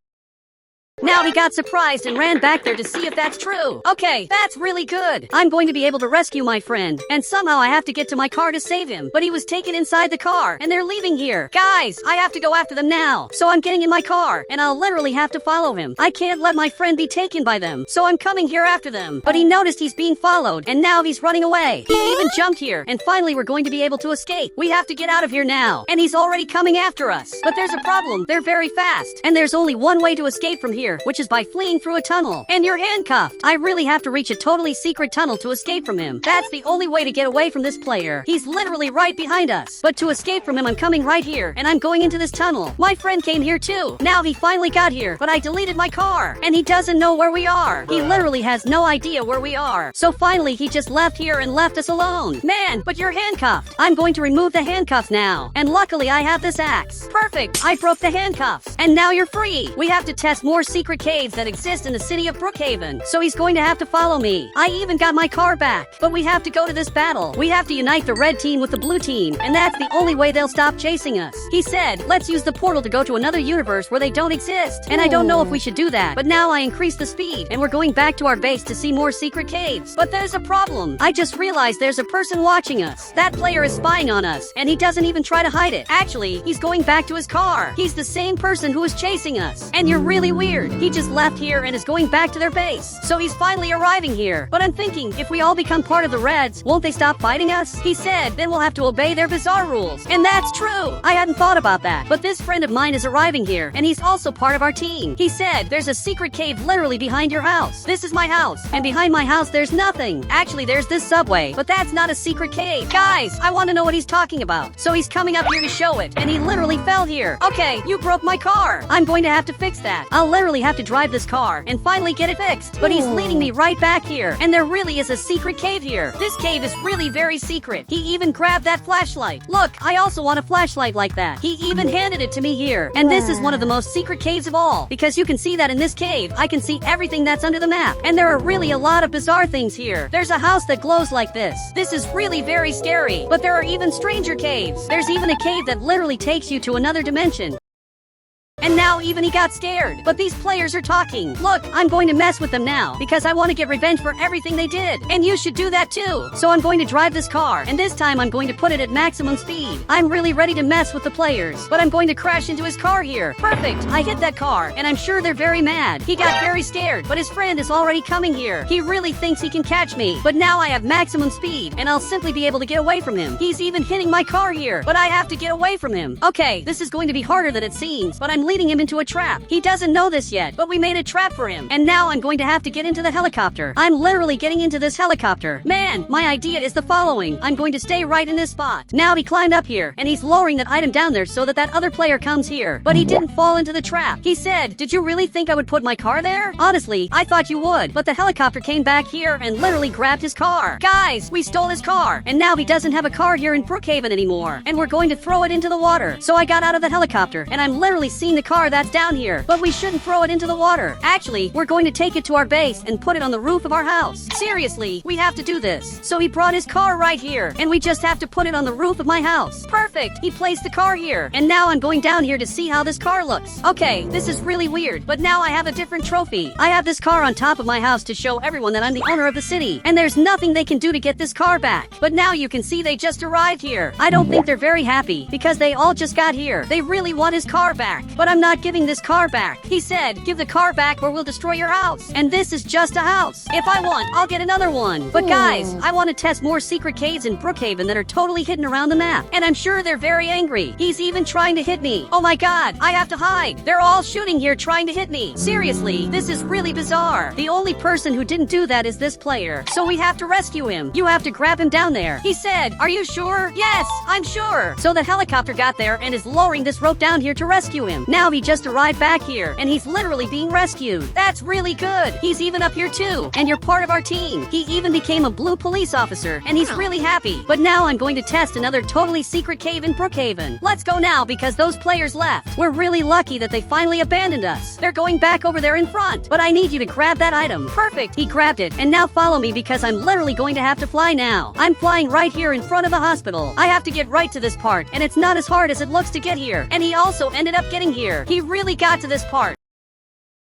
Now he got surprised and ran back there to see if that's true. Okay, that's really good. I'm going to be able to rescue my friend. And somehow I have to get to my car to save him. But he was taken inside the car, and they're leaving here. Guys, I have to go after them now. So I'm getting in my car, and I'll literally have to follow him. I can't let my friend be taken by them. So I'm coming here after them. But he noticed he's being followed, and now he's running away. He even jumped here, and finally we're going to be able to escape. We have to get out of here now. And he's already coming after us. But there's a problem. They're very fast. And there's only one way to escape from here, which is by fleeing through a tunnel. And you're handcuffed. I really have to reach a totally secret tunnel to escape from him. That's the only way to get away from this player. He's literally right behind us. But to escape from him, I'm coming right here, and I'm going into this tunnel. My friend came here too. Now he finally got here, but I deleted my car, and he doesn't know where we are. He literally has no idea where we are. So finally, he just left here and left us alone. Man, but you're handcuffed. I'm going to remove the handcuffs now. And luckily, I have this axe. Perfect. I broke the handcuffs. And now you're free. We have to test more secret caves that exist in the city of Brookhaven. So he's going to have to follow me. I even got my car back. But we have to go to this battle. We have to unite the red team with the blue team. And that's the only way they'll stop chasing us. He said, let's use the portal to go to another universe where they don't exist. And I don't know if we should do that. But now I increased the speed. And we're going back to our base to see more secret caves. But there's a problem. I just realized there's a person watching us. That player is spying on us. And he doesn't even try to hide it. Actually, he's going back to his car. He's the same person who was chasing us. And you're really weird. He just left here and is going back to their base. So he's finally arriving here. But I'm thinking, if we all become part of the Reds, won't they stop fighting us? He said, then we'll have to obey their bizarre rules. And that's true. I hadn't thought about that. But this friend of mine is arriving here, and he's also part of our team. He said, there's a secret cave literally behind your house. This is my house. And behind my house, there's nothing. Actually, there's this subway. But that's not a secret cave. Guys, I want to know what he's talking about. So he's coming up here to show it. And he literally fell here. Okay, you broke my car. I'm going to have to fix that. I'll literally have to drive this car and finally get it fixed. But he's leading me right back here. And there really is a secret cave here. This cave is really very secret. He even grabbed that flashlight. Look, I also want a flashlight like that. He even handed it to me here. And this is one of the most secret caves of all. Because you can see that in this cave, I can see everything that's under the map. And there are really a lot of bizarre things here. There's a house that glows like this. This is really very scary. But there are even stranger caves. There's even a cave that literally takes you to another dimension. And now even he got scared. But these players are talking. Look, I'm going to mess with them now because I want to get revenge for everything they did. And you should do that too. So I'm going to drive this car, and this time I'm going to put it at maximum speed. I'm really ready to mess with the players, but I'm going to crash into his car here. Perfect. I hit that car, and I'm sure they're very mad. He got very scared, but his friend is already coming here. He really thinks he can catch me, but now I have maximum speed, and I'll simply be able to get away from him. He's even hitting my car here, but I have to get away from him. Okay, this is going to be harder than it seems, but I'm leading him into a trap. He doesn't know this yet, but we made a trap for him. And now I'm going to have to get into the helicopter. I'm literally getting into this helicopter. Man, my idea is the following. I'm going to stay right in this spot. Now he climbed up here, and he's lowering that item down there so that that other player comes here. But he didn't fall into the trap. He said, did you really think I would put my car there? Honestly, I thought you would. But the helicopter came back here and literally grabbed his car. Guys, we stole his car. And now he doesn't have a car here in Brookhaven anymore. And we're going to throw it into the water. So I got out of the helicopter, and I'm literally seeing the a car that's down here, but we shouldn't throw it into the water. Actually, we're going to take it to our base and put it on the roof of our house. Seriously, we have to do this. So he brought his car right here, and we just have to put it on the roof of my house. Perfect. He placed the car here, and now I'm going down here to see how this car looks. Okay, this is really weird, but now I have a different trophy. I have this car on top of my house to show everyone that I'm the owner of the city, and there's nothing they can do to get this car back. But now you can see they just arrived here. I don't think they're very happy because they all just got here. They really want his car back, but I'm not giving this car back. He said, give the car back or we'll destroy your house. And this is just a house. If I want, I'll get another one. But guys, I want to test more secret caves in Brookhaven that are totally hidden around the map. And I'm sure they're very angry. He's even trying to hit me. Oh my god, I have to hide. They're all shooting here trying to hit me. Seriously, this is really bizarre. The only person who didn't do that is this player. So we have to rescue him. You have to grab him down there. He said, are you sure? Yes, I'm sure. So the helicopter got there and is lowering this rope down here to rescue him. Now he just arrived back here and he's literally being rescued. That's really good. He's even up here too. And you're part of our team. He even became a blue police officer and he's really happy. But now I'm going to test another totally secret cave in Brookhaven. Let's go now because those players left. We're really lucky that they finally abandoned us. They're going back over there in front. But I need you to grab that item. Perfect. He grabbed it. And now follow me because I'm literally going to have to fly now. I'm flying right here in front of the hospital. I have to get right to this part. And it's not as hard as it looks to get here. And he also ended up getting here. He really got to this part.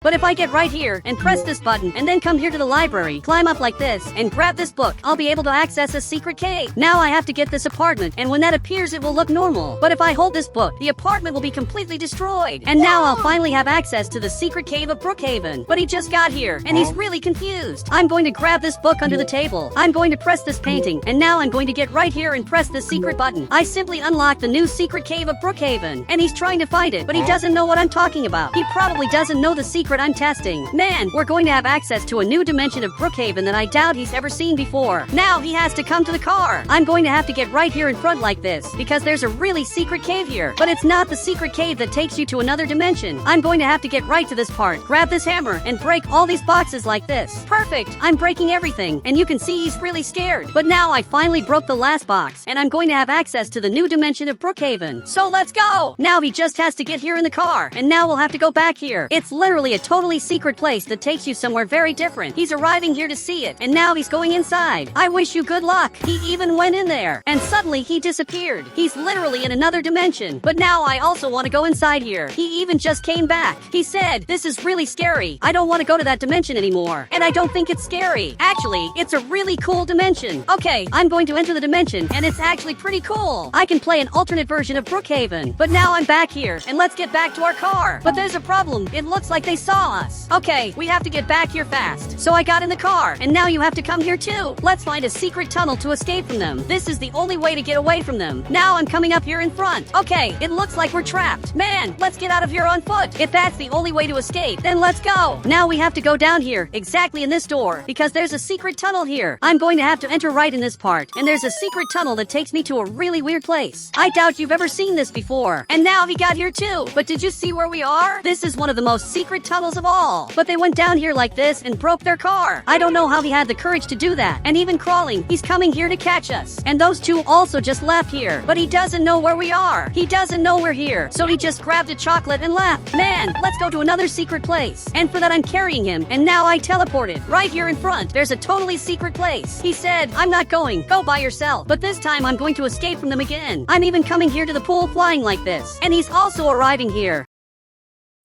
But if I get right here and press this button and then come here to the library, climb up like this, and grab this book, I'll be able to access a secret cave. Now I have to get this apartment, and when that appears, it will look normal. But if I hold this book, the apartment will be completely destroyed. And now I'll finally have access to the secret cave of Brookhaven. But he just got here, and he's really confused. I'm going to grab this book under the table. I'm going to press this painting, and now I'm going to get right here and press the secret button. I simply unlocked the new secret cave of Brookhaven, and he's trying to find it, but he doesn't know what I'm talking about. He probably doesn't know the secret I'm testing. Man, we're going to have access to a new dimension of Brookhaven that I doubt he's ever seen before. Now he has to come to the car. I'm going to have to get right here in front like this because there's a really secret cave here. But it's not the secret cave that takes you to another dimension. I'm going to have to get right to this part, grab this hammer, and break all these boxes like this. Perfect. I'm breaking everything, and you can see he's really scared. But now I finally broke the last box, and I'm going to have access to the new dimension of Brookhaven. So let's go! Now he just has to get here in the car, and now we'll have to go back here. It's literally a totally secret place that takes you somewhere very different. He's arriving here to see it, and now he's going inside. I wish you good luck. He even went in there, and suddenly he disappeared. He's literally in another dimension. But now I also want to go inside here. He even just came back. He said, this is really scary. I don't want to go to that dimension anymore. And I don't think it's scary. Actually, it's a really cool dimension. Okay, I'm going to enter the dimension, and it's actually pretty cool. I can play an alternate version of Brookhaven. But now I'm back here, and let's get back to our car. But there's a problem. It looks like they saw us. Okay, we have to get back here fast. So I got in the car, and now you have to come here too. Let's find a secret tunnel to escape from them. This is the only way to get away from them. Now I'm coming up here in front. Okay, it looks like we're trapped. Man, let's get out of here on foot. If that's the only way to escape, then let's go. Now we have to go down here, exactly in this door, because there's a secret tunnel here. I'm going to have to enter right in this part, and there's a secret tunnel that takes me to a really weird place. I doubt you've ever seen this before. And now he got here too. But did you see where we are? This is one of the most secret tunnels of all. But they went down here like this and broke their car. I don't know how he had the courage to do that. And even crawling, he's coming here to catch us. And those two also just left here. But he doesn't know where we are. He doesn't know we're here. So he just grabbed a chocolate and left. Man, let's go to another secret place. And for that I'm carrying him. And now I teleported. Right here in front, there's a totally secret place. He said, I'm not going. Go by yourself. But this time I'm going to escape from them again. I'm even coming here to the pool flying like this. And he's also arriving here.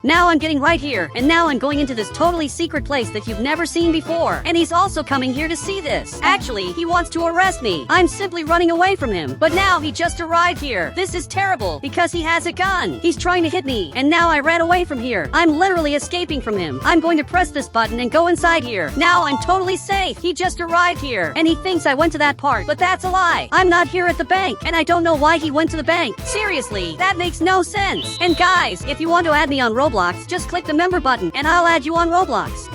Now I'm getting right here, and now I'm going into this totally secret place that you've never seen before. And he's also coming here to see this. Actually, he wants to arrest me. I'm simply running away from him. But now he just arrived here. This is terrible, because he has a gun. He's trying to hit me, and now I ran away from here. I'm literally escaping from him. I'm going to press this button and go inside here. Now I'm totally safe. He just arrived here, and he thinks I went to that part, but that's a lie. I'm not here at the bank, and I don't know why he went to the bank. Seriously, that makes no sense. And guys, if you want to add me on Roblox, just click the member button and I'll add you on Roblox.